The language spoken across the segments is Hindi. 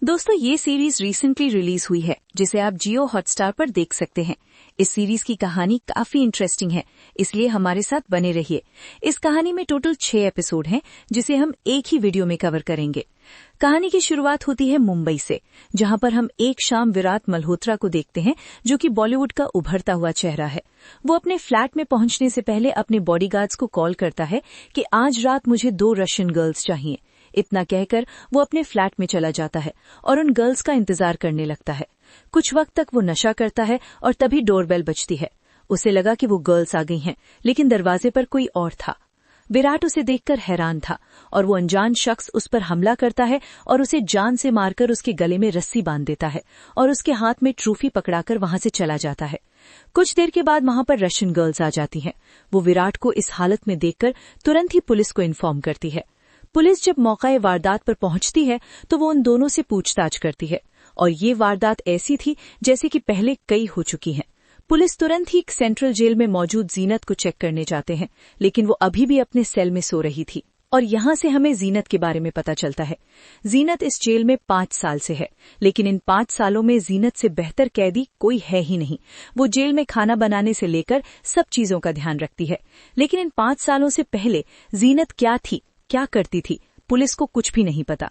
दोस्तों, ये सीरीज रिसेंटली रिलीज हुई है जिसे आप जियो हॉटस्टार पर देख सकते हैं। इस सीरीज की कहानी काफी इंटरेस्टिंग है, इसलिए हमारे साथ बने रहिए। इस कहानी में टोटल 6 एपिसोड हैं जिसे हम एक ही वीडियो में कवर करेंगे। कहानी की शुरुआत होती है मुंबई से, जहां पर हम एक शाम विराट मल्होत्रा को देखते हैं जो कि बॉलीवुड का उभरता हुआ चेहरा है। वो अपने फ्लैट में पहुंचने से पहले अपने बॉडीगार्ड्स को कॉल करता है कि आज रात मुझे 2 रशियन गर्ल्स चाहिए। इतना कहकर वो अपने फ्लैट में चला जाता है और उन गर्ल्स का इंतजार करने लगता है। कुछ वक्त तक वो नशा करता है और तभी डोरबेल बजती है। उसे लगा कि वो गर्ल्स आ गई हैं, लेकिन दरवाजे पर कोई और था। विराट उसे देखकर हैरान था और वो अनजान शख्स उस पर हमला करता है और उसे जान से मारकर उसके गले में रस्सी बांध देता है और उसके हाथ में ट्रॉफी पकड़ाकर वहां से चला जाता है। कुछ देर के बाद वहां पर रशियन गर्ल्स आ जाती हैं। वो विराट को इस हालत में देखकर तुरंत ही पुलिस को इन्फॉर्म करती है। पुलिस जब मौका वारदात पर पहुंचती है तो वो उन दोनों से पूछताछ करती है और ये वारदात ऐसी थी जैसे कि पहले कई हो चुकी हैं। पुलिस तुरंत ही सेंट्रल जेल में मौजूद जीनत को चेक करने जाते हैं, लेकिन वो अभी भी अपने सेल में सो रही थी और यहाँ से हमें जीनत के बारे में पता चलता है। जीनत इस जेल में 5 साल से है, लेकिन इन 5 सालों में जीनत से बेहतर कैदी कोई है ही नहीं। वो जेल में खाना बनाने से लेकर सब चीजों का ध्यान रखती है, लेकिन इन 5 सालों से पहले जीनत क्या थी, क्या करती थी, पुलिस को कुछ भी नहीं पता।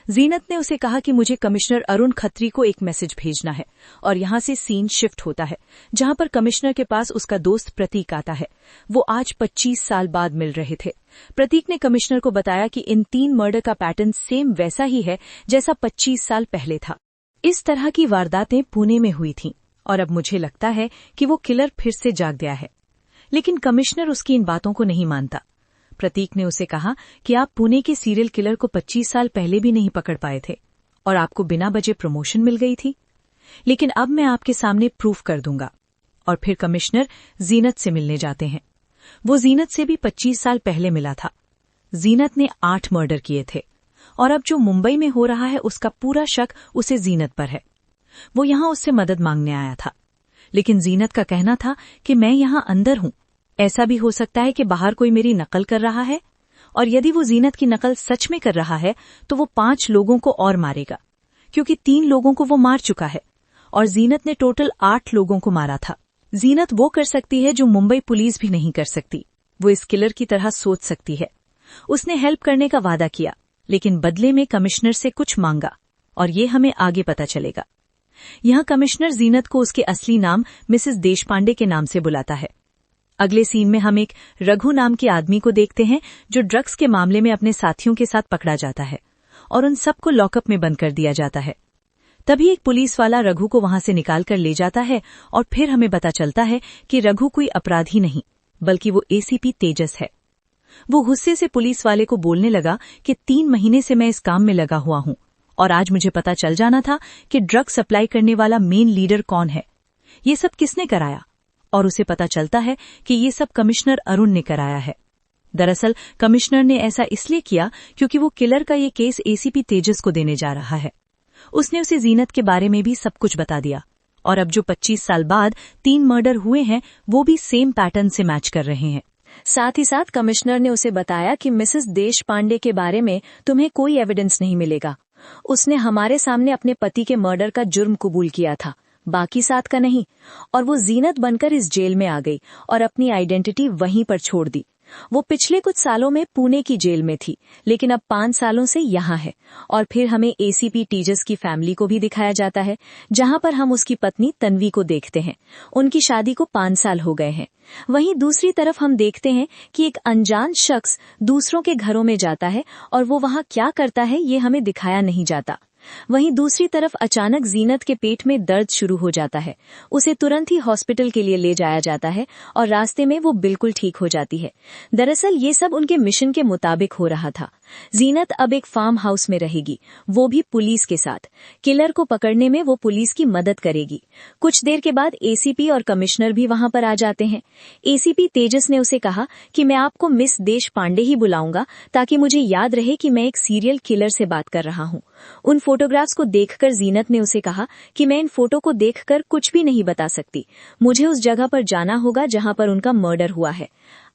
जीनत ने उसे कहा कि मुझे कमिश्नर अरुण खत्री को एक मैसेज भेजना है और यहाँ से सीन शिफ्ट होता है, जहाँ पर कमिश्नर के पास उसका दोस्त प्रतीक आता है। वो आज 25 साल बाद मिल रहे थे। प्रतीक ने कमिश्नर को बताया कि इन 3 मर्डर का पैटर्न सेम वैसा ही है जैसा 25 साल पहले था। इस तरह की वारदातें पुणे में हुई थीं और अब मुझे लगता है कि वो किलर फिर से जाग गया है। लेकिन कमिश्नर उसकी इन बातों को नहीं मानता। प्रतीक ने उसे कहा कि आप पुणे के सीरियल किलर को 25 साल पहले भी नहीं पकड़ पाए थे और आपको बिना वजह प्रमोशन मिल गई थी, लेकिन अब मैं आपके सामने प्रूफ कर दूंगा। और फिर कमिश्नर जीनत से मिलने जाते हैं। वो जीनत से भी 25 साल पहले मिला था। जीनत ने 8 मर्डर किए थे और अब जो मुंबई में हो रहा है उसका पूरा शक उसे जीनत पर है। वो यहां उससे मदद मांगने आया था, लेकिन जीनत का कहना था कि मैं यहां अंदर हूं, ऐसा भी हो सकता है कि बाहर कोई मेरी नकल कर रहा है, और यदि वो जीनत की नकल सच में कर रहा है तो वो 5 लोगों को और मारेगा, क्योंकि 3 लोगों को वो मार चुका है और जीनत ने टोटल 8 लोगों को मारा था। जीनत वो कर सकती है जो मुंबई पुलिस भी नहीं कर सकती। वो इस किलर की तरह सोच सकती है। उसने हेल्प करने का वादा किया, लेकिन बदले में कमिश्नर से कुछ मांगा और ये हमें आगे पता चलेगा। यहाँ कमिश्नर जीनत को उसके असली नाम मिसेस देशपांडे के नाम से बुलाता है। अगले सीन में हम एक रघु नाम के आदमी को देखते हैं जो ड्रग्स के मामले में अपने साथियों के साथ पकड़ा जाता है और उन सबको लॉकअप में बंद कर दिया जाता है। तभी एक पुलिस वाला रघु को वहां से निकाल कर ले जाता है और फिर हमें पता चलता है कि रघु कोई अपराधी नहीं, बल्कि वो एसीपी तेजस है। वो गुस्से से पुलिस वाले को बोलने लगा कि 3 महीने से मैं इस काम में लगा हुआ हूं और आज मुझे पता चल जाना था कि ड्रग सप्लाई करने वाला मेन लीडर कौन है। ये सब किसने कराया? और उसे पता चलता है कि ये सब कमिश्नर अरुण ने कराया है। दरअसल कमिश्नर ने ऐसा इसलिए किया क्योंकि वो किलर का ये केस एसीपी तेजस को देने जा रहा है। उसने उसे जीनत के बारे में भी सब कुछ बता दिया और अब जो 25 साल बाद 3 मर्डर हुए हैं वो भी सेम पैटर्न से मैच कर रहे हैं। साथ ही साथ कमिश्नर ने उसे बताया कि मिसेस देशपांडे के बारे में तुम्हें कोई एविडेंस नहीं मिलेगा। उसने हमारे सामने अपने पति के मर्डर का जुर्म कबूल किया था, बाकी 7 का नहीं, और वो जीनत बनकर इस जेल में आ गई और अपनी आइडेंटिटी वहीं पर छोड़ दी। वो पिछले कुछ सालों में पुणे की जेल में थी, लेकिन अब 5 सालों से यहाँ है। और फिर हमें एसीपी तेजस की फैमिली को भी दिखाया जाता है, जहाँ पर हम उसकी पत्नी तन्वी को देखते हैं। उनकी शादी को 5 साल हो गए हैं। वहीं दूसरी तरफ हम देखते हैं कि एक अनजान शख्स दूसरों के घरों में जाता है और वो वहाँ क्या करता है ये हमें दिखाया नहीं जाता। वहीं दूसरी तरफ अचानक जीनत के पेट में दर्द शुरू हो जाता है। उसे तुरंत ही हॉस्पिटल के लिए ले जाया जाता है और रास्ते में वो बिल्कुल ठीक हो जाती है। दरअसल ये सब उनके मिशन के मुताबिक हो रहा था। जीनत अब एक फार्म हाउस में रहेगी, वो भी पुलिस के साथ। किलर को पकड़ने में वो पुलिस की मदद करेगी। कुछ देर के बाद एसीपी और कमिश्नर भी वहां पर आ जाते हैं। एसीपी तेजस ने उसे कहा कि मैं आपको मिस देशपांडे ही बुलाऊंगा ताकि मुझे याद रहे कि मैं एक सीरियल किलर से बात कर रहा हूं। उन फोटोग्राफ्स को देखकर जीनत ने उसे कहा कि मैं इन फोटो को देखकर कुछ भी नहीं बता सकती। मुझे उस जगह पर जाना होगा जहां पर उनका मर्डर हुआ है।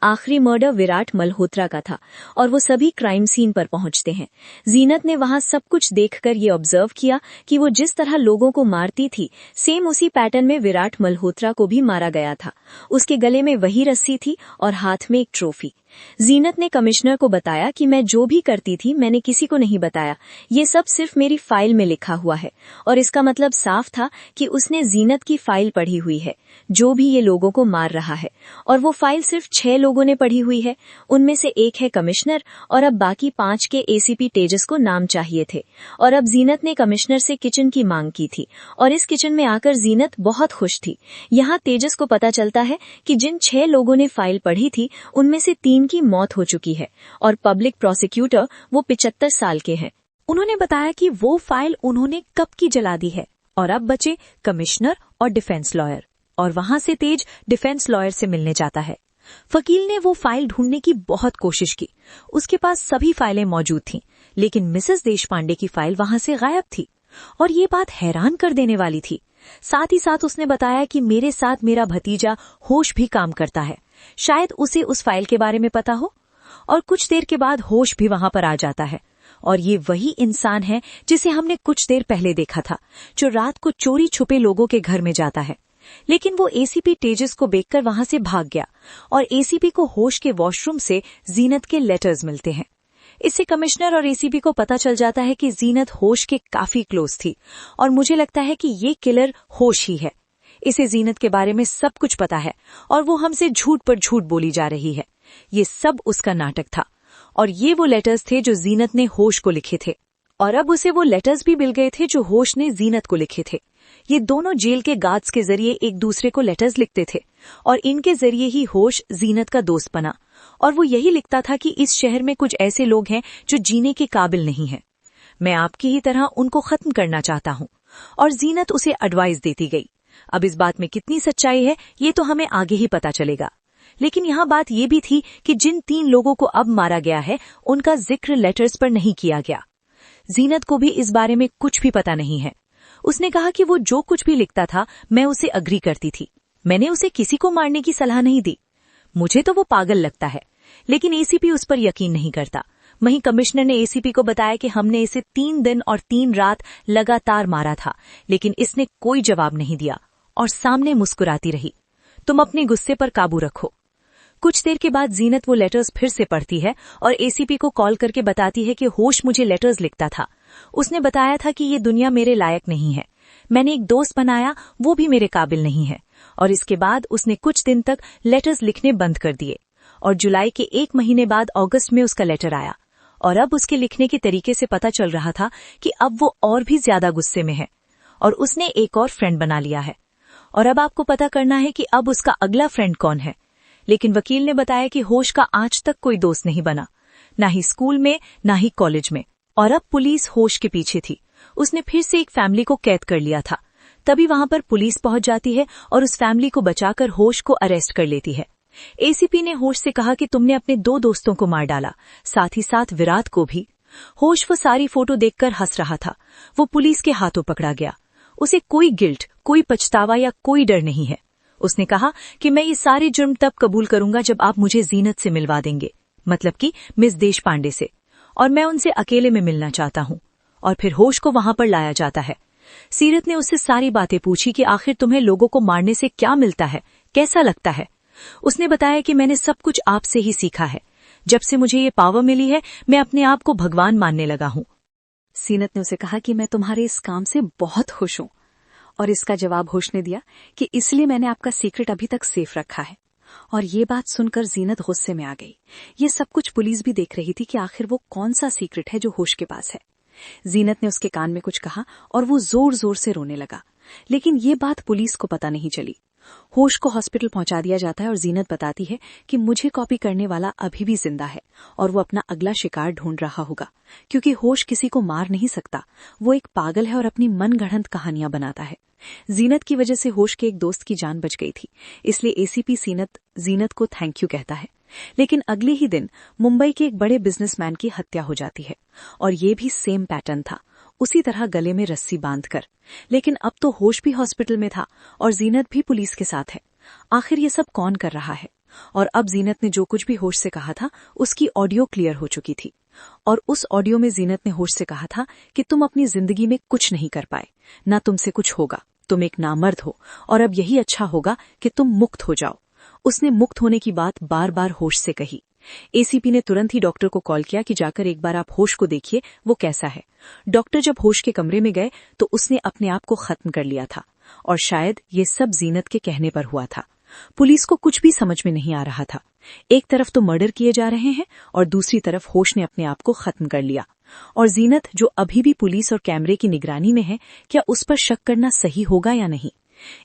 आखिरी मर्डर विराट मल्होत्रा का था और वो सभी क्राइम सीन पर पहुंचते हैं। जीनत ने वहां सब कुछ देखकर ये ऑब्जर्व किया कि वो जिस तरह लोगों को मारती थी, सेम उसी पैटर्न में विराट मल्होत्रा को भी मारा गया था। उसके गले में वही रस्सी थी और हाथ में एक ट्रॉफी। जीनत ने कमिश्नर को बताया कि मैं जो भी करती थी मैंने किसी को नहीं बताया, ये सब सिर्फ मेरी फाइल में लिखा हुआ है। और इसका मतलब साफ था कि उसने जीनत की फाइल पढ़ी हुई है, जो भी ये लोगों को मार रहा है। और वो फाइल सिर्फ 6 लोगों ने पढ़ी हुई है। उनमें से एक है कमिश्नर और अब बाकी 5 के एसीपी तेजस को नाम चाहिए थे। और अब जीनत ने कमिश्नर से किचन की मांग की थी और इस किचन में आकर जीनत बहुत खुश थी। यहाँ तेजस को पता चलता है कि जिन 6 लोगों ने फाइल पढ़ी थी उनमें से 3 की मौत हो चुकी है और पब्लिक प्रोसिक्यूटर वो 75 साल के हैं। उन्होंने बताया कि वो फाइल उन्होंने कब की जला दी है और अब बचे कमिश्नर और डिफेंस लॉयर। और वहां से तेज डिफेंस लॉयर से मिलने जाता है। वकील ने वो फाइल ढूंढने की बहुत कोशिश की। उसके पास सभी फाइलें मौजूद थीं, लेकिन मिसेस देशपांडे की फाइल वहां से गायब थी। और ये बात हैरान कर देने वाली थी। साथ ही साथ उसने बताया कि मेरे साथ मेरा भतीजा होश भी काम करता है, शायद उसे उस फाइल के बारे में पता हो। और कुछ देर के बाद होश भी वहां पर आ जाता है और ये वही इंसान है जिसे हमने कुछ देर पहले देखा था, जो रात को चोरी छुपे लोगों के घर में जाता है। लेकिन वो एसीपी तेजस को देखकर वहां से भाग गया और एसीपी को होश के वॉशरूम से जीनत के लेटर्स मिलते हैं। इससे कमिश्नर और एसीपी को पता चल जाता है कि जीनत होश के काफी क्लोज थी और मुझे लगता है कि ये किलर होश ही है। इसे जीनत के बारे में सब कुछ पता है और वो हमसे झूठ पर झूठ बोली जा रही है। ये सब उसका नाटक था और ये वो लेटर्स थे जो जीनत ने होश को लिखे थे। और अब उसे वो लेटर्स भी मिल गए थे जो होश ने जीनत को लिखे थे। ये दोनों जेल के गार्ड्स के जरिए एक दूसरे को लेटर्स लिखते थे और इनके जरिए ही होश जीनत का दोस्त बना। और वो यही लिखता था कि इस शहर में कुछ ऐसे लोग हैं जो जीने के काबिल नहीं हैं। मैं आपकी ही तरह उनको खत्म करना चाहता हूँ। और जीनत उसे एडवाइस देती गई। अब इस बात में कितनी सच्चाई है ये तो हमें आगे ही पता चलेगा। लेकिन यहाँ बात ये भी थी कि जिन 3 लोगों को अब मारा गया है उनका जिक्र लेटर्स पर नहीं किया गया। जीनत को भी इस बारे में कुछ भी पता नहीं है। उसने कहा कि वो जो कुछ भी लिखता था मैं उसे अग्री करती थी। मैंने उसे किसी को मारने की सलाह नहीं दी। मुझे तो वो पागल लगता है। लेकिन एसीपी उस पर यकीन नहीं करता। वहीं कमिश्नर ने एसीपी को बताया कि हमने इसे 3 दिन और 3 रात लगातार मारा था, लेकिन इसने कोई जवाब नहीं दिया और सामने मुस्कुराती रही। तुम अपने गुस्से पर काबू रखो। कुछ देर के बाद जीनत वो लेटर्स फिर से पढ़ती है और एसीपी को कॉल करके बताती है कि होश मुझे लेटर्स लिखता था। उसने बताया था कि ये दुनिया मेरे लायक नहीं है। मैंने एक दोस्त बनाया, वो भी मेरे काबिल नहीं है। और इसके बाद उसने कुछ दिन तक लेटर्स लिखने बंद कर दिए। और जुलाई के 1 महीने बाद अगस्त में उसका लेटर आया और अब उसके लिखने के तरीके से पता चल रहा था कि अब वो और भी ज्यादा गुस्से में है और उसने एक और फ्रेंड बना लिया है। और अब आपको पता करना है कि अब उसका अगला फ्रेंड कौन है। लेकिन वकील ने बताया कि होश का आज तक कोई दोस्त नहीं बना, ना ही स्कूल में ना ही कॉलेज में। और अब पुलिस होश के पीछे थी। उसने फिर से एक फैमिली को कैद कर लिया था। तभी वहां पर पुलिस पहुंच जाती है और उस फैमिली को बचाकर होश को अरेस्ट कर लेती है। एसीपी ने होश से कहा कि तुमने अपने 2 दोस्तों को मार डाला, साथ ही साथ विराट को भी। होश वो सारी फोटो देखकर हंस रहा था। वो पुलिस के हाथों पकड़ा गया। उसे कोई गिल्ट, कोई पछतावा या कोई डर नहीं है। उसने कहा कि मैं ये सारे जुर्म तब कबूल करूंगा जब आप मुझे जीनत से मिलवा देंगे, मतलब कि मिस देशपांडे से, और मैं उनसे अकेले में मिलना चाहता हूं। और फिर होश को वहां पर लाया जाता है। सीरत ने उससे सारी बातें पूछी कि आखिर तुम्हें लोगों को मारने से क्या मिलता है, कैसा लगता है। उसने बताया कि मैंने सब कुछ आपसे ही सीखा है। जब से मुझे ये पावर मिली है मैं अपने आप को भगवान मानने लगा हूं। सीनत ने उसे कहा कि मैं तुम्हारे इस काम से बहुत खुश हूं। और इसका जवाब होश ने दिया कि इसलिए मैंने आपका सीक्रेट अभी तक सेफ रखा है। और ये बात सुनकर जीनत गुस्से में आ गई। ये सब कुछ पुलिस भी देख रही थी कि आखिर वो कौन सा सीक्रेट है जो होश के पास है। जीनत ने उसके कान में कुछ कहा और वो जोर जोर से रोने लगा। लेकिन ये बात पुलिस को पता नहीं चली। होश को हॉस्पिटल पहुंचा दिया जाता है और जीनत बताती है कि मुझे कॉपी करने वाला अभी भी जिंदा है और वो अपना अगला शिकार ढूंढ रहा होगा, क्योंकि होश किसी को मार नहीं सकता। वो एक पागल है और अपनी मनगढ़ंत कहानियां बनाता है। जीनत की वजह से होश के एक दोस्त की जान बच गई थी, इसलिए एसीपी सीनत जीनत को थैंक यू कहता है। लेकिन अगले ही दिन मुंबई के एक बड़े बिजनेसमैन की हत्या हो जाती है और ये भी सेम पैटर्न था, उसी तरह गले में रस्सी बांधकर। लेकिन अब तो होश भी हॉस्पिटल में था और जीनत भी पुलिस के साथ है। आखिर ये सब कौन कर रहा है? और अब जीनत ने जो कुछ भी होश से कहा था उसकी ऑडियो क्लियर हो चुकी थी। और उस ऑडियो में जीनत ने होश से कहा था कि तुम अपनी जिंदगी में कुछ नहीं कर पाए, ना तुमसे कुछ होगा, तुम एक नामर्द हो और अब यही अच्छा होगा कि तुम मुक्त हो जाओ। उसने मुक्त होने की बात बार बार होश से कही। एसीपी ने तुरंत ही डॉक्टर को कॉल किया कि जाकर एक बार आप होश को देखिए वो कैसा है। डॉक्टर जब होश के कमरे में गए तो उसने अपने आप को खत्म कर लिया था और शायद ये सब जीनत के कहने पर हुआ था। पुलिस को कुछ भी समझ में नहीं आ रहा था। एक तरफ तो मर्डर किए जा रहे हैं और दूसरी तरफ होश ने अपने आप को खत्म कर लिया। और जीनत जो अभी भी पुलिस और कैमरे की निगरानी में है, क्या उस पर शक करना सही होगा या नहीं?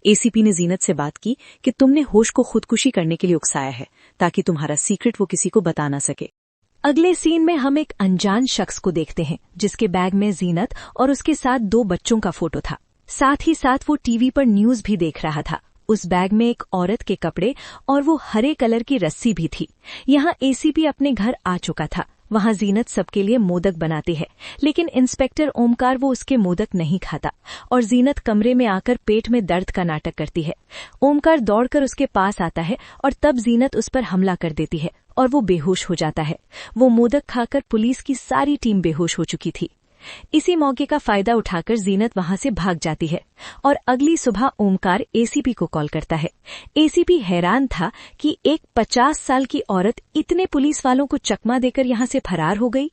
एसीपी ने जीनत से बात की कि तुमने होश को खुदकुशी करने के लिए उकसाया है ताकि तुम्हारा सीक्रेट वो किसी को बता ना सके। अगले सीन में हम एक अनजान शख्स को देखते हैं जिसके बैग में जीनत और उसके साथ 2 बच्चों का फोटो था। साथ ही साथ वो टीवी पर न्यूज भी देख रहा था। उस बैग में एक औरत के कपड़े और वो हरे कलर की रस्सी भी थी। यहाँ एसीपी अपने घर आ चुका था। वहाँ जीनत सबके लिए मोदक बनाती है, लेकिन इंस्पेक्टर ओमकार वो उसके मोदक नहीं खाता और जीनत कमरे में आकर पेट में दर्द का नाटक करती है। ओमकार दौड़कर उसके पास आता है और तब जीनत उस पर हमला कर देती है और वो बेहोश हो जाता है। वो मोदक खाकर पुलिस की सारी टीम बेहोश हो चुकी थी। इसी मौके का फायदा उठाकर जीनत वहां से भाग जाती है और अगली सुबह ओमकार एसीपी को कॉल करता है। एसीपी हैरान था कि एक 50 साल की औरत इतने पुलिस वालों को चकमा देकर यहां से फरार हो गई।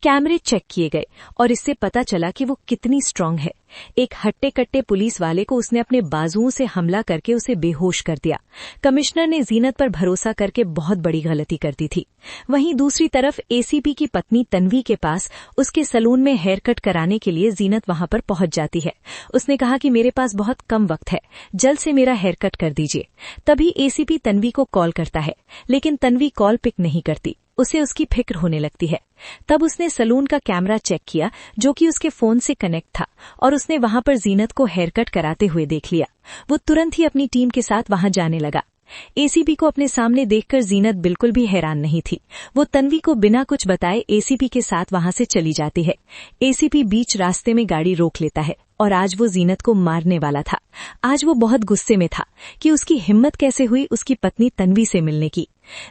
कैमरे चेक किए गए और इससे पता चला कि वो कितनी स्ट्रांग है। एक हट्टे कट्टे पुलिस वाले को उसने अपने बाजुओं से हमला करके उसे बेहोश कर दिया। कमिश्नर ने जीनत पर भरोसा करके बहुत बड़ी गलती कर दी थी। वहीं दूसरी तरफ एसीपी की पत्नी तन्वी के पास उसके सलून में हेयर कट कराने के लिए जीनत वहां पर पहुंच जाती है। उसने कहा कि मेरे पास बहुत कम वक्त है, जल्द से मेरा हेयर कट कर दीजिए। तभी एसीपी तन्वी को कॉल करता है, लेकिन तन्वी कॉल पिक नहीं करती। उसे उसकी फिक्र होने लगती है। तब उसने सलून का कैमरा चेक किया जो कि उसके फोन से कनेक्ट था और उसने वहां पर जीनत को हेयर कट कराते हुए देख लिया। वो तुरंत ही अपनी टीम के साथ वहां जाने लगा। एसीपी को अपने सामने देखकर जीनत बिल्कुल भी हैरान नहीं थी। वो तन्वी को बिना कुछ बताए एसीपी के साथ वहां से चली जाती है। एसीपी बीच रास्ते में गाड़ी रोक लेता है और आज वो जीनत को मारने वाला था। आज वो बहुत गुस्से में था कि उसकी हिम्मत कैसे हुई उसकी पत्नी तन्वी से मिलने की।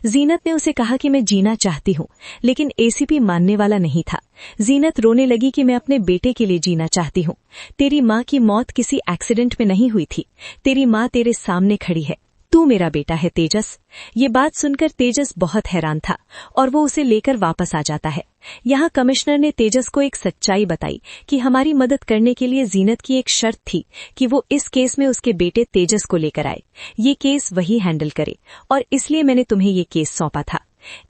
जीनत ने उसे कहा कि मैं जीना चाहती हूँ, लेकिन एसीपी मानने वाला नहीं था। जीनत रोने लगी कि मैं अपने बेटे के लिए जीना चाहती हूँ। तेरी माँ की मौत किसी एक्सीडेंट में नहीं हुई थी। तेरी माँ तेरे सामने खड़ी है। तू मेरा बेटा है तेजस। ये बात सुनकर तेजस बहुत हैरान था और वो उसे लेकर वापस आ जाता है। यहाँ कमिश्नर ने तेजस को एक सच्चाई बताई कि हमारी मदद करने के लिए जीनत की एक शर्त थी कि वो इस केस में उसके बेटे तेजस को लेकर आए। ये केस वही हैंडल करे और इसलिए मैंने तुम्हें ये केस सौंपा था।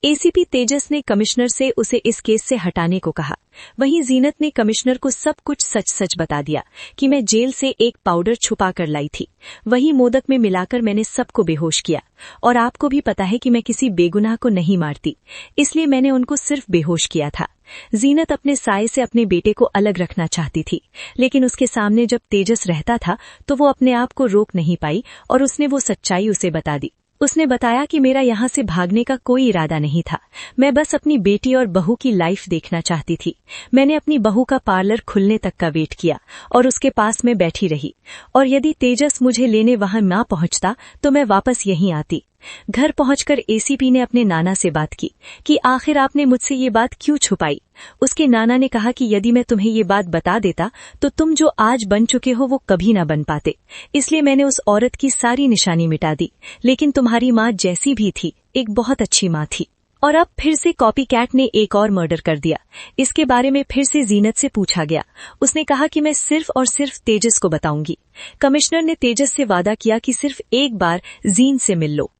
एसीपी तेजस ने कमिश्नर से उसे इस केस से हटाने को कहा। वहीं जीनत ने कमिश्नर को सब कुछ सच सच बता दिया कि मैं जेल से एक पाउडर छुपा कर लाई थी, वही मोदक में मिलाकर मैंने सबको बेहोश किया और आपको भी पता है कि मैं किसी बेगुनाह को नहीं मारती, इसलिए मैंने उनको सिर्फ बेहोश किया था। जीनत अपने साये से अपने बेटे को अलग रखना चाहती थी, लेकिन उसके सामने जब तेजस रहता था तो वो अपने आप को रोक नहीं पाई और उसने वो सच्चाई उसे बता दी। उसने बताया कि मेरा यहाँ से भागने का कोई इरादा नहीं था, मैं बस अपनी बेटी और बहू की लाइफ देखना चाहती थी। मैंने अपनी बहू का पार्लर खुलने तक का वेट किया और उसके पास में बैठी रही, और यदि तेजस मुझे लेने वहां ना पहुंचता तो मैं वापस यहीं आती। घर पहुंचकर एसीपी ने अपने नाना से बात की कि आखिर आपने मुझसे ये बात क्यों छुपाई। उसके नाना ने कहा कि यदि मैं तुम्हें ये बात बता देता तो तुम जो आज बन चुके हो वो कभी ना बन पाते, इसलिए मैंने उस औरत की सारी निशानी मिटा दी। लेकिन तुम्हारी माँ जैसी भी थी एक बहुत अच्छी माँ थी। और अब फिर से कॉपी कैट ने एक और मर्डर कर दिया। इसके बारे में फिर से जीनत से पूछा गया। उसने कहा कि मैं सिर्फ और सिर्फ तेजस को बताऊंगी। कमिश्नर ने तेजस से वादा किया कि सिर्फ एक बार जीन से मिल लो।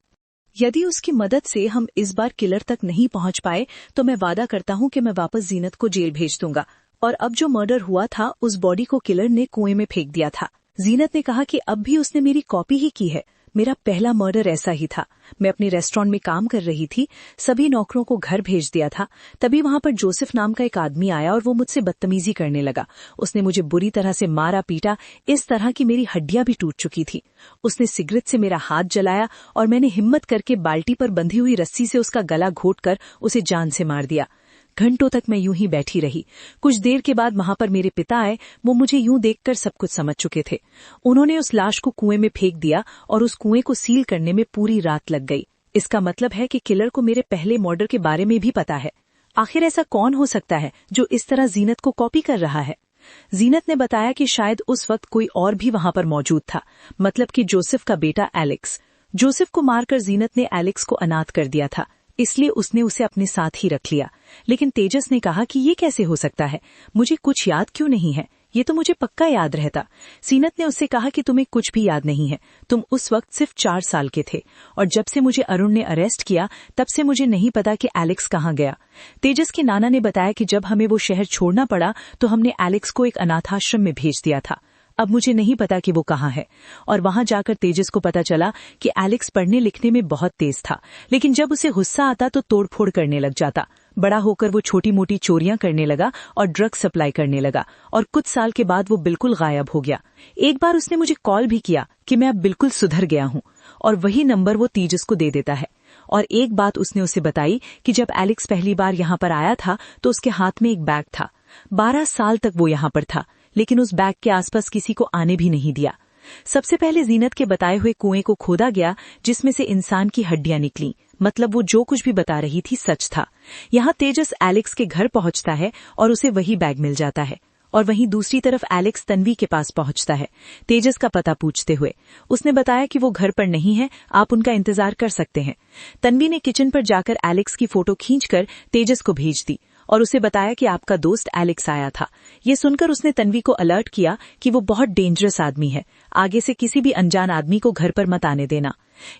यदि उसकी मदद से हम इस बार किलर तक नहीं पहुंच पाए तो मैं वादा करता हूं कि मैं वापस जीनत को जेल भेज दूंगा। और अब जो मर्डर हुआ था उस बॉडी को किलर ने कुएं में फेंक दिया था। जीनत ने कहा कि अब भी उसने मेरी कॉपी ही की है। मेरा पहला मर्डर ऐसा ही था। मैं अपने रेस्टोरेंट में काम कर रही थी, सभी नौकरों को घर भेज दिया था। तभी वहां पर जोसेफ नाम का एक आदमी आया और वो मुझसे बदतमीजी करने लगा। उसने मुझे बुरी तरह से मारा पीटा, इस तरह की मेरी हड्डियां भी टूट चुकी थी। उसने सिगरेट से मेरा हाथ जलाया और मैंने हिम्मत करके बाल्टी पर बंधी हुई रस्सी से उसका गला घोंटकर उसे जान से मार दिया। घंटों तक मैं यूं ही बैठी रही। कुछ देर के बाद वहां पर मेरे पिता आए। वो मुझे यूं देखकर सब कुछ समझ चुके थे। उन्होंने उस लाश को कुएं में फेंक दिया और उस कुएं को सील करने में पूरी रात लग गई। इसका मतलब है कि किलर को मेरे पहले मर्डर के बारे में भी पता है। आखिर ऐसा कौन हो सकता है जो इस तरह जीनत को कॉपी कर रहा है? जीनत ने बताया कि शायद उस वक्त कोई और भी वहां पर मौजूद था, मतलब कि जोसेफ का बेटा एलेक्स। जोसेफ को मारकर जीनत ने एलेक्स को अनाथ कर दिया था, इसलिए उसने उसे अपने साथ ही रख लिया। लेकिन तेजस ने कहा कि ये कैसे हो सकता है, मुझे कुछ याद क्यों नहीं है, ये तो मुझे पक्का याद रहता। जीनत ने उससे कहा कि तुम्हें कुछ भी याद नहीं है, तुम उस वक्त सिर्फ 4 साल के थे, और जब से मुझे अरुण ने अरेस्ट किया तब से मुझे नहीं पता कि एलेक्स कहाँ गया। तेजस के नाना ने बताया कि जब हमें वो शहर छोड़ना पड़ा तो हमने एलेक्स को एक अनाथाश्रम में भेज दिया था। अब मुझे नहीं पता कि वो कहाँ है। और वहां जाकर तेजस को पता चला कि एलेक्स पढ़ने लिखने में बहुत तेज था, लेकिन जब उसे गुस्सा आता तो तोड़फोड़ करने लग जाता। बड़ा होकर वो छोटी मोटी चोरियां करने लगा और ड्रग सप्लाई करने लगा, और कुछ साल के बाद वो बिल्कुल गायब हो गया। एक बार उसने मुझे कॉल भी किया कि मैं अब बिल्कुल सुधर गया हूँ, और वही नंबर वो तेजस को दे देता है। और एक बात उसने उसे बताई कि जब एलेक्स पहली बार यहाँ पर आया था तो उसके हाथ में एक बैग था। 12 साल तक वो यहाँ पर था, लेकिन उस बैग के आसपास किसी को आने भी नहीं दिया। सबसे पहले जीनत के बताए हुए कुएं को खोदा गया, जिसमें से इंसान की हड्डियां निकली, मतलब वो जो कुछ भी बता रही थी सच था। यहाँ तेजस एलेक्स के घर पहुंचता है और उसे वही बैग मिल जाता है, और वहीं दूसरी तरफ एलेक्स तन्वी के पास पहुंचता है तेजस का पता पूछते हुए। उसने बताया कि वो घर पर नहीं है, आप उनका इंतजार कर सकते हैं। तन्वी ने किचन पर जाकर एलेक्स की फोटो खींचकर तेजस को भेज दी और उसे बताया कि आपका दोस्त एलेक्स आया था। ये सुनकर उसने तन्वी को अलर्ट किया कि वो बहुत डेंजरस आदमी है, आगे से किसी भी अनजान आदमी को घर पर मत आने देना।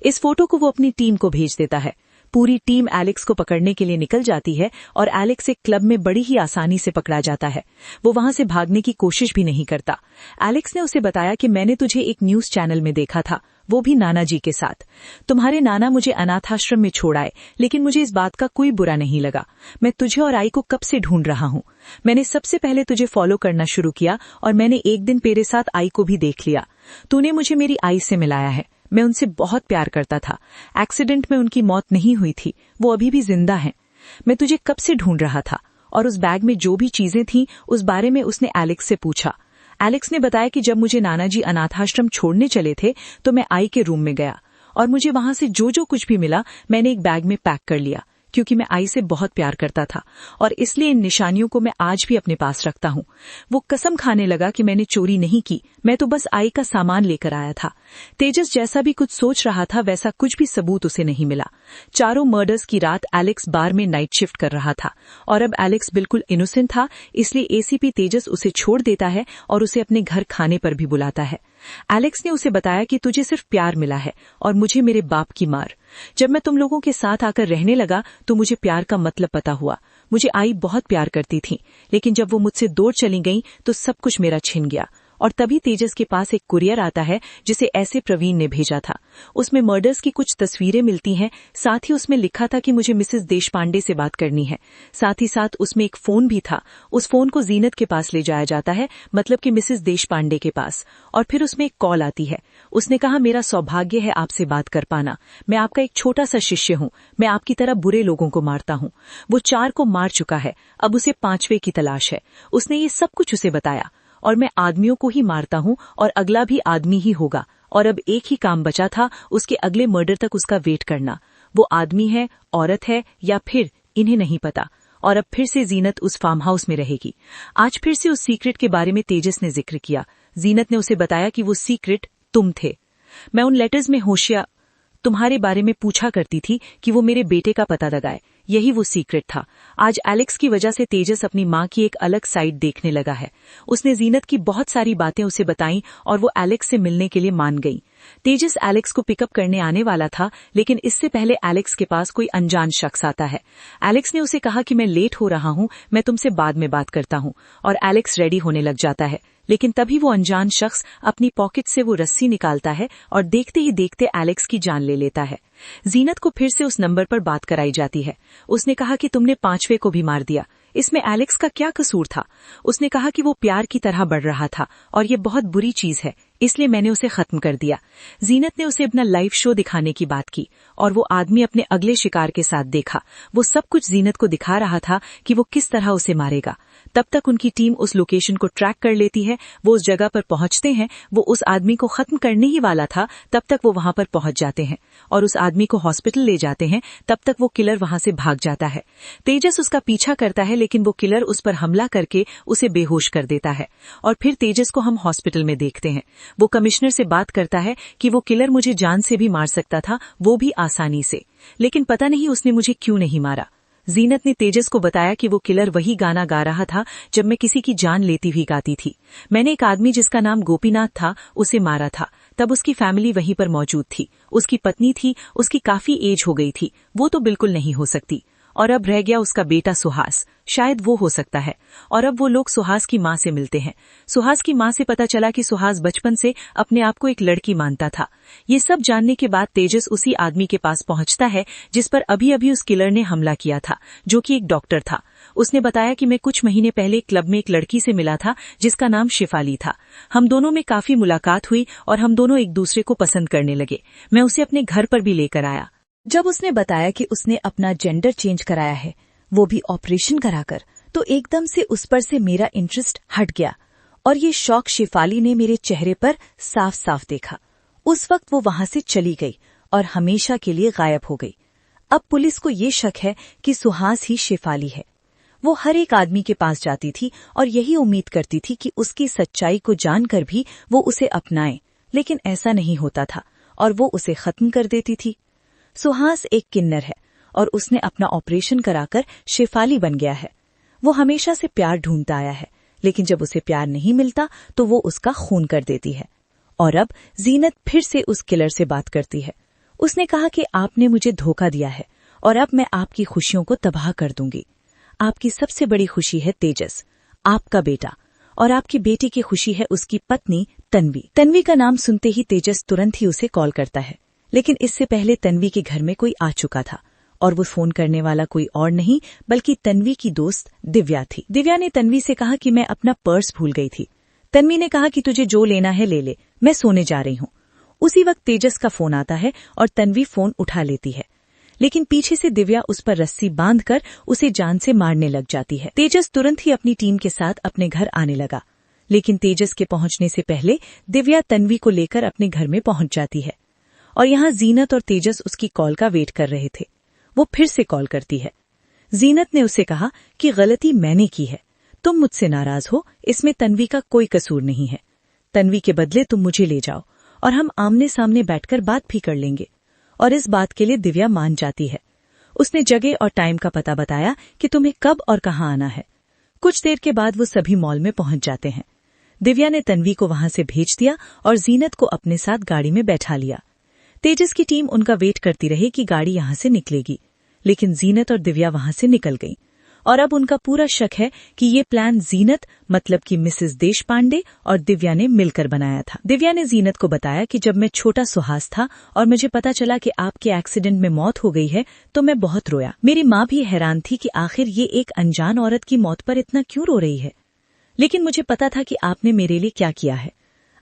इस फोटो को वो अपनी टीम को भेज देता है। पूरी टीम एलेक्स को पकड़ने के लिए निकल जाती है और एलेक्स एक क्लब में बड़ी ही आसानी से पकड़ा जाता है। वो वहां से भागने की कोशिश भी नहीं करता। एलेक्स ने उसे बताया कि मैंने तुझे एक न्यूज चैनल में देखा था, वो भी नाना जी के साथ। तुम्हारे नाना मुझे अनाथाश्रम में छोड़ आए, लेकिन मुझे इस बात का कोई बुरा नहीं लगा। मैं तुझे और आई को कब से ढूंढ रहा हूँ। मैंने सबसे पहले तुझे फॉलो करना शुरू किया और मैंने एक दिन तेरे साथ आई को भी देख लिया। तूने मुझे मेरी आई से मिलाया है। मैं उनसे बहुत प्यार करता था। एक्सीडेंट में उनकी मौत नहीं हुई थी, वो अभी भी जिंदा हैं। मैं तुझे कब से ढूंढ रहा था। और उस बैग में जो भी चीजें थीं उस बारे में उसने एलेक्स से पूछा। एलेक्स ने बताया कि जब मुझे नानाजी अनाथाश्रम छोड़ने चले थे तो मैं आई के रूम में गया और मुझे वहां से जो जो कुछ भी मिला मैंने एक बैग में पैक कर लिया, क्योंकि मैं आई से बहुत प्यार करता था और इसलिए इन निशानियों को मैं आज भी अपने पास रखता हूँ। वो कसम खाने लगा कि मैंने चोरी नहीं की, मैं तो बस आई का सामान लेकर आया था। तेजस जैसा भी कुछ सोच रहा था वैसा कुछ भी सबूत उसे नहीं मिला। चारों मर्डर्स की रात एलेक्स बार में नाइट शिफ्ट कर रहा था और अब एलेक्स बिल्कुल इनोसेंट था, इसलिए एसीपी तेजस उसे छोड़ देता है और उसे अपने घर खाने पर भी बुलाता है। एलेक्स ने उसे बताया कि तुझे सिर्फ प्यार मिला है और मुझे मेरे बाप की मार। जब मैं तुम लोगों के साथ आकर रहने लगा तो मुझे प्यार का मतलब पता हुआ। मुझे आई बहुत प्यार करती थी, लेकिन जब वो मुझसे दूर चली गई तो सब कुछ मेरा छिन गया। और तभी तेजस के पास एक कुरियर आता है जिसे ऐसे प्रवीण ने भेजा था। उसमें मर्डर्स की कुछ तस्वीरें मिलती हैं, साथ ही उसमें लिखा था कि मुझे मिसेस देशपांडे से बात करनी है। साथ ही साथ उसमें एक फोन भी था। उस फोन को जीनत के पास ले जाया जाता है, मतलब कि मिसेस देशपांडे के पास। और फिर उसमें एक कॉल आती है। उसने कहा, मेरा सौभाग्य है आपसे बात कर पाना। मैं आपका एक छोटा सा शिष्य हूँ। मैं आपकी तरह बुरे लोगों को मारता हूँ। वो 4 को मार चुका है, अब उसे 5वें की तलाश है। उसने ये सब कुछ उसे बताया। और मैं आदमियों को ही मारता हूँ और अगला भी आदमी ही होगा। और अब एक ही काम बचा था, उसके अगले मर्डर तक उसका वेट करना। वो आदमी है, औरत है या फिर इन्हें नहीं पता। और अब फिर से जीनत उस फार्म हाउस में रहेगी। आज फिर से उस सीक्रेट के बारे में तेजस ने जिक्र किया। जीनत ने उसे बताया कि वो सीक्रेट तुम थे। मैं उन लेटर्स में होशियार तुम्हारे बारे में पूछा करती थी कि वो मेरे बेटे का पता लगाए, यही वो सीक्रेट था। आज एलेक्स की वजह से तेजस अपनी माँ की एक अलग साइड देखने लगा है। उसने जीनत की बहुत सारी बातें उसे बताईं और वो एलेक्स से मिलने के लिए मान गई। तेजस एलेक्स को पिकअप करने आने वाला था, लेकिन इससे पहले एलेक्स के पास कोई अनजान शख्स आता है। एलेक्स ने उसे कहा कि मैं लेट हो रहा हूँ, मैं तुमसे बाद में बात करता हूँ। और एलेक्स रेडी होने लग जाता है, लेकिन तभी वो अनजान शख्स अपनी पॉकेट से वो रस्सी निकालता है और देखते ही देखते एलेक्स की जान ले लेता है। जीनत को फिर से उस नंबर पर बात कराई जाती है। उसने कहा कि तुमने 5वें को भी मार दिया, इसमें एलेक्स का क्या कसूर था। उसने कहा कि वो प्यार की तरह बढ़ रहा था और ये बहुत बुरी चीज है, इसलिए मैंने उसे खत्म कर दिया। जीनत ने उसे अपना लाइव शो दिखाने की बात की और वो आदमी अपने अगले शिकार के साथ देखा। वो सब कुछ जीनत को दिखा रहा था कि वो किस तरह उसे मारेगा। तब तक उनकी टीम उस लोकेशन को ट्रैक कर लेती है। वो उस जगह पर पहुंचते हैं। वो उस आदमी को खत्म करने ही वाला था, तब तक वो वहां पर पहुंच जाते हैं और उस आदमी को हॉस्पिटल ले जाते हैं। तब तक वो किलर वहां से भाग जाता है। तेजस उसका पीछा करता है, लेकिन वो किलर उस पर हमला करके उसे बेहोश कर देता है। और फिर तेजस को हम हॉस्पिटल में देखते हैं। वो कमिश्नर से बात करता है कि वो किलर मुझे जान से भी मार सकता था, वो भी आसानी से, लेकिन पता नहीं उसने मुझे क्यों नहीं मारा। जीनत ने तेजस को बताया कि वो किलर वही गाना गा रहा था जब मैं किसी की जान लेती हुई गाती थी। मैंने एक आदमी जिसका नाम गोपीनाथ था उसे मारा था। तब उसकी फैमिली वहीं पर मौजूद थी। उसकी पत्नी थी, उसकी काफी एज हो गई थी, वो तो बिल्कुल नहीं हो सकती। और अब रह गया उसका बेटा सुहास, शायद वो हो सकता है। और अब वो लोग सुहास की माँ से मिलते हैं। सुहास की माँ से पता चला कि सुहास बचपन से अपने आप को एक लड़की मानता था। ये सब जानने के बाद तेजस उसी आदमी के पास पहुंचता है जिस पर अभी अभी उस किलर ने हमला किया था, जो कि एक डॉक्टर था। उसने बताया कि मैं कुछ महीने पहले क्लब में एक लड़की से मिला था जिसका नाम शिफाली था। हम दोनों में काफी मुलाकात हुई और हम दोनों एक दूसरे को पसंद करने लगे। मैं उसे अपने घर पर भी लेकर आया। जब उसने बताया कि उसने अपना जेंडर चेंज कराया है, वो भी ऑपरेशन कराकर, तो एकदम से उस पर से मेरा इंटरेस्ट हट गया और ये शौक शिफाली ने मेरे चेहरे पर साफ साफ देखा। उस वक्त वो वहां से चली गई और हमेशा के लिए गायब हो गई। अब पुलिस को ये शक है कि सुहास ही शिफाली है। वो हर एक आदमी के पास जाती थी और यही उम्मीद करती थी कि उसकी सच्चाई को जानकर भी वो उसे अपनाए, लेकिन ऐसा नहीं होता था और वो उसे खत्म कर देती थी। सुहास एक किन्नर है और उसने अपना ऑपरेशन कराकर शेफाली बन गया है। वो हमेशा से प्यार ढूंढता आया है, लेकिन जब उसे प्यार नहीं मिलता तो वो उसका खून कर देती है। और अब जीनत फिर से उस किलर से बात करती है। उसने कहा कि आपने मुझे धोखा दिया है और अब मैं आपकी खुशियों को तबाह कर दूंगी। आपकी सबसे बड़ी खुशी है तेजस, आपका बेटा, और आपकी बेटी की खुशी है उसकी पत्नी तन्वी। तन्वी का नाम सुनते ही तेजस तुरंत ही उसे कॉल करता है, लेकिन इससे पहले तन्वी के घर में कोई आ चुका था और वो फोन करने वाला कोई और नहीं बल्कि तन्वी की दोस्त दिव्या थी। दिव्या ने तन्वी से कहा कि मैं अपना पर्स भूल गई थी। तन्वी ने कहा कि तुझे जो लेना है ले ले, मैं सोने जा रही हूँ। उसी वक्त तेजस का फोन आता है और तन्वी फोन उठा लेती है, लेकिन पीछे से दिव्या उस पर रस्सी बांधकर उसे जान से मारने लग जाती है। तेजस तुरंत ही अपनी टीम के साथ अपने घर आने लगा, लेकिन तेजस के पहुंचने से पहले दिव्या तन्वी को लेकर अपने घर में पहुंच जाती है और यहाँ जीनत और तेजस उसकी कॉल का वेट कर रहे थे। वो फिर से कॉल करती है। जीनत ने उसे कहा कि गलती मैंने की है, तुम मुझसे नाराज हो, इसमें तन्वी का कोई कसूर नहीं है। तन्वी के बदले तुम मुझे ले जाओ और हम आमने सामने बैठकर बात भी कर लेंगे। और इस बात के लिए दिव्या मान जाती है। उसने जगह और टाइम का पता बताया कि तुम्हें कब और कहाँ आना है। कुछ देर के बाद वो सभी मॉल में पहुंच जाते हैं। दिव्या ने तन्वी को वहां से भेज दिया और जीनत को अपने साथ गाड़ी में बैठा लिया। तेजस की टीम उनका वेट करती रही कि गाड़ी यहां से निकलेगी, लेकिन जीनत और दिव्या वहां से निकल गईं। और अब उनका पूरा शक है कि ये प्लान जीनत मतलब कि मिसेस देशपांडे और दिव्या ने मिलकर बनाया था। दिव्या ने जीनत को बताया कि जब मैं छोटा सुहास था और मुझे पता चला कि आपके एक्सीडेंट में मौत हो गई है तो मैं बहुत रोया। मेरी माँ भी हैरान थी कि आखिर ये एक अनजान औरत की मौत पर इतना क्यों रो रही है, लेकिन मुझे पता था कि आपने मेरे लिए क्या किया है।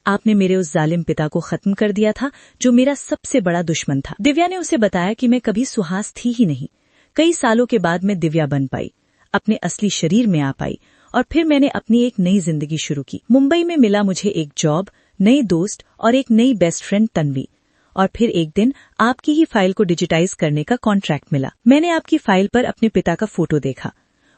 आपने मेरे उस जालिम पिता को खत्म कर दिया था जो मेरा सबसे बड़ा दुश्मन था। दिव्या ने उसे बताया कि मैं कभी सुहास थी ही नहीं। कई सालों के बाद मैं दिव्या बन पाई, अपने असली शरीर में आ पाई और फिर मैंने अपनी एक नई जिंदगी शुरू की। मुंबई में मिला मुझे एक जॉब, नए दोस्त और एक नई बेस्ट फ्रेंड तन्वी। और फिर एक दिन आपकी ही फाइल को डिजिटाइज करने का कॉन्ट्रैक्ट मिला। मैंने आपकी फाइल पर अपने पिता का फोटो देखा।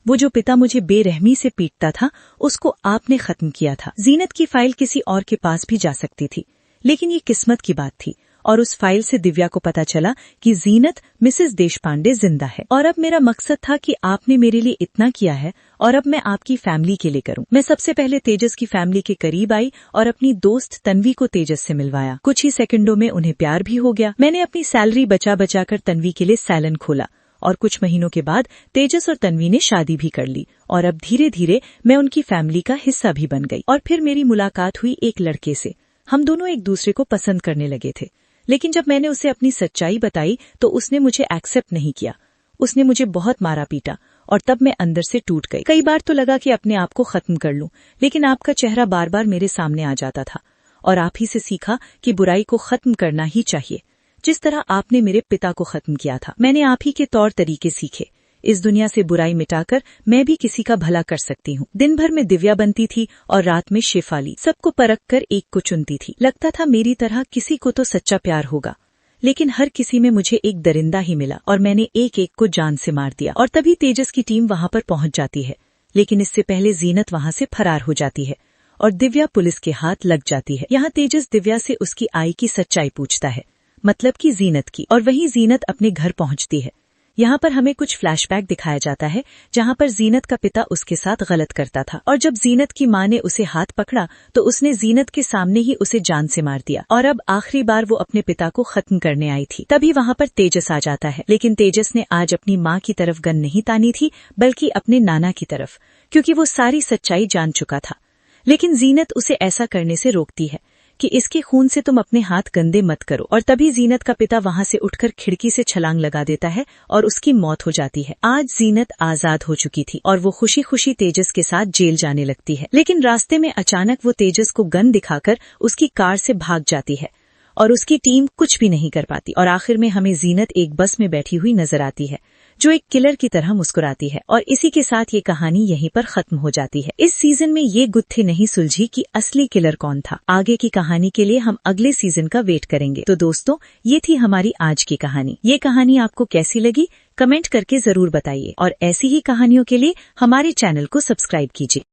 वो जो पिता मुझे बेरहमी से पीटता था उसको आपने खत्म किया था। जीनत की फाइल किसी और के पास भी जा सकती थी, लेकिन ये किस्मत की बात थी और उस फाइल से दिव्या को पता चला कि जीनत मिसेस देशपांडे जिंदा है। और अब मेरा मकसद था कि आपने मेरे लिए इतना किया है और अब मैं आपकी फैमिली के लिए करूं। मैं सबसे पहले तेजस की फैमिली के करीब आई और अपनी दोस्त तन्वी को तेजस से मिलवाया। कुछ ही सेकंडों में उन्हें प्यार भी हो गया। मैंने अपनी सैलरी बचा बचा कर तन्वी के लिए सैलून खोला और कुछ महीनों के बाद तेजस और तन्वी ने शादी भी कर ली और अब धीरे धीरे मैं उनकी फैमिली का हिस्सा भी बन गई। और फिर मेरी मुलाकात हुई एक लड़के से। हम दोनों एक दूसरे को पसंद करने लगे थे, लेकिन जब मैंने उसे अपनी सच्चाई बताई तो उसने मुझे एक्सेप्ट नहीं किया। उसने मुझे बहुत मारा पीटा और तब मैं अंदर से टूट गई। कई बार तो लगा कि अपने आप को खत्म कर लूं, लेकिन आपका चेहरा बार बार मेरे सामने आ जाता था और आप ही से सीखा कि बुराई को खत्म करना ही चाहिए। जिस तरह आपने मेरे पिता को खत्म किया था, मैंने आप ही के तौर तरीके सीखे। इस दुनिया से बुराई मिटाकर मैं भी किसी का भला कर सकती हूँ। दिन भर में दिव्या बनती थी और रात में शेफाली। सबको परख कर एक को चुनती थी। लगता था मेरी तरह किसी को तो सच्चा प्यार होगा, लेकिन हर किसी में मुझे एक दरिंदा ही मिला और मैंने एक एक को जान से मार दिया। और तभी तेजस की टीम वहां पर पहुंच जाती है, लेकिन इससे पहले जीनत वहां से फरार हो जाती है और दिव्या पुलिस के हाथ लग जाती है। यहाँ तेजस दिव्या से उसकी आई की सच्चाई पूछता है, मतलब कि जीनत की, और वहीं जीनत अपने घर पहुंचती है। यहाँ पर हमें कुछ फ्लैशबैक दिखाया जाता है जहाँ पर जीनत का पिता उसके साथ गलत करता था, और जब जीनत की माँ ने उसे हाथ पकड़ा तो उसने जीनत के सामने ही उसे जान से मार दिया, और अब आखिरी बार वो अपने पिता को खत्म करने आई थी। तभी वहाँ पर तेजस आ जाता है, लेकिन तेजस ने आज अपनी माँ की तरफ गन नहीं तानी थी, बल्कि अपने नाना की तरफ, क्योंकि वो सारी सच्चाई जान चुका था। लेकिन जीनत उसे ऐसा करने से रोकती है कि इसके खून से तुम अपने हाथ गंदे मत करो, और तभी जीनत का पिता वहां से उठकर खिड़की से छलांग लगा देता है और उसकी मौत हो जाती है। आज जीनत आजाद हो चुकी थी और वो खुशी खुशी तेजस के साथ जेल जाने लगती है, लेकिन रास्ते में अचानक वो तेजस को गन दिखाकर उसकी कार से भाग जाती है और उसकी टीम कुछ भी नहीं कर पाती। और आखिर में हमें जीनत एक बस में बैठी हुई नजर आती है जो एक किलर की तरह मुस्कुराती है, और इसी के साथ ये कहानी यहीं पर खत्म हो जाती है। इस सीजन में ये गुत्थी नहीं सुलझी कि असली किलर कौन था। आगे की कहानी के लिए हम अगले सीजन का वेट करेंगे। तो दोस्तों, ये थी हमारी आज की कहानी। ये कहानी आपको कैसी लगी कमेंट करके जरूर बताइए, और ऐसी ही कहानियों के लिए हमारे चैनल को सब्सक्राइब कीजिए।